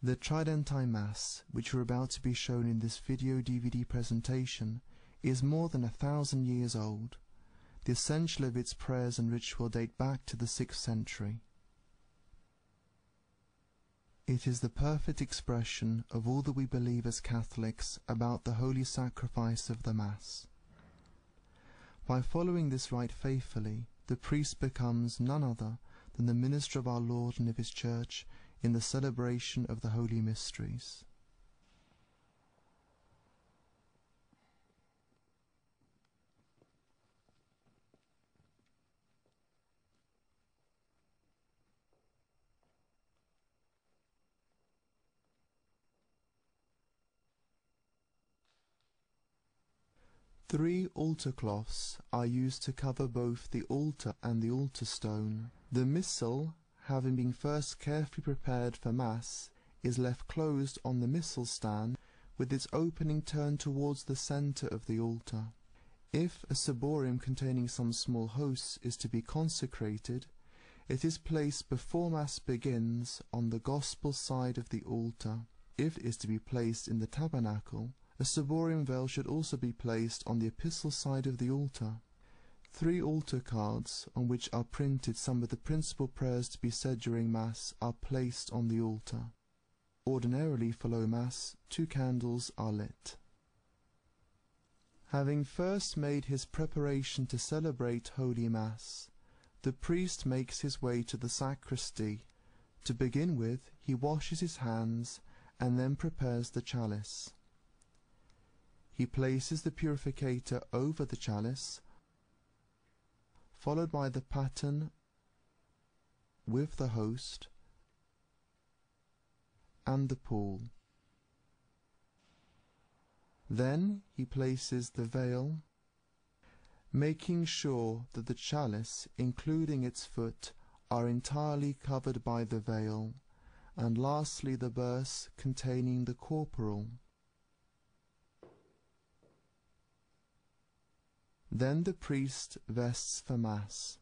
The Tridentine Mass, which we're about to be shown in this video DVD presentation, is more than 1,000 years old. The essential of its prayers and ritual date back to the 6th century. It is the perfect expression of all that we believe as Catholics about the holy sacrifice of the Mass. By following this rite faithfully, the priest becomes none other than the minister of our Lord and of His Church in the celebration of the Holy Mysteries. Three altar cloths are used to cover both the altar and the altar stone. The missal, having been first carefully prepared for Mass, is left closed on the missal stand with its opening turned towards the centre of the altar. If a ciborium containing some small hosts is to be consecrated, it is placed before Mass begins on the Gospel side of the altar. If it is to be placed in the tabernacle, a ciborium veil should also be placed on the epistle side of the altar. 3 altar cards, on which are printed some of the principal prayers to be said during Mass, are placed on the altar. Ordinarily, for Low Mass, 2 candles are lit. Having first made his preparation to celebrate Holy Mass, the priest makes his way to the sacristy. To begin with, he washes his hands and then prepares the chalice. He places the purificator over the chalice, followed by the paten with the host and the pool. Then he places the veil, making sure that the chalice, including its foot, are entirely covered by the veil, and lastly the burse containing the corporal. Then the priest vests for Mass.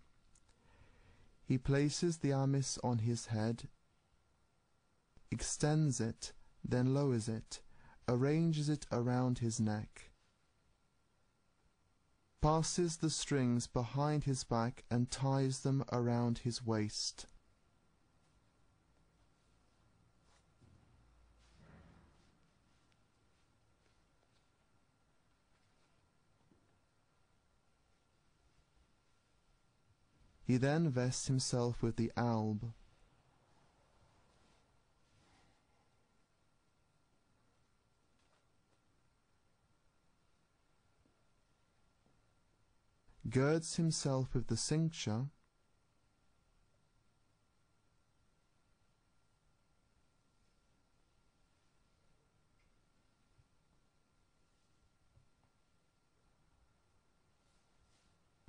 He places the amice on his head, extends it, then lowers it, arranges it around his neck, passes the strings behind his back and ties them around his waist. He then vests himself with the alb. Girds himself with the cincture,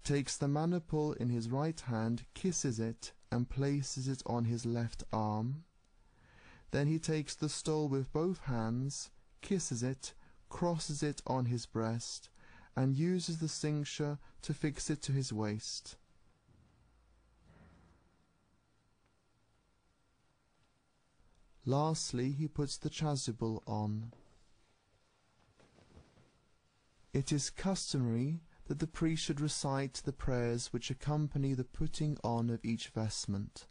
takes the maniple in his right hand, kisses it, and places it on his left arm. Then he takes the stole with both hands, kisses it, crosses it on his breast, and uses the cincture to fix it to his waist. Lastly, he puts the chasuble on. It is customary that the priest should recite the prayers which accompany the putting on of each vestment.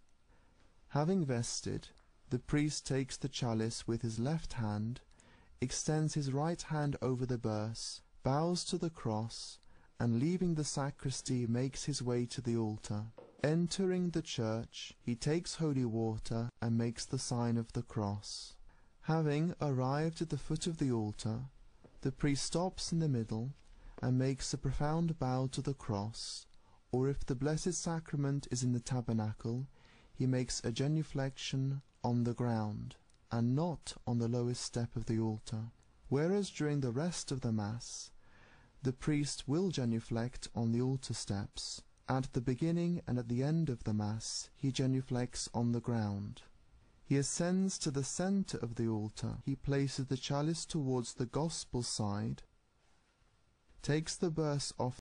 Having vested, the priest takes the chalice with his left hand, extends his right hand over the burse, bows to the cross, and leaving the sacristy makes his way to the altar. Entering the church, he takes holy water and makes the sign of the cross. Having arrived at the foot of the altar, the priest stops in the middle and makes a profound bow to the cross, or if the Blessed Sacrament is in the tabernacle, he makes a genuflection on the ground, and not on the lowest step of the altar. Whereas during the rest of the Mass, the priest will genuflect on the altar steps. At the beginning and at the end of the Mass, he genuflects on the ground. He ascends to the centre of the altar. He places the chalice towards the Gospel side, takes the burse off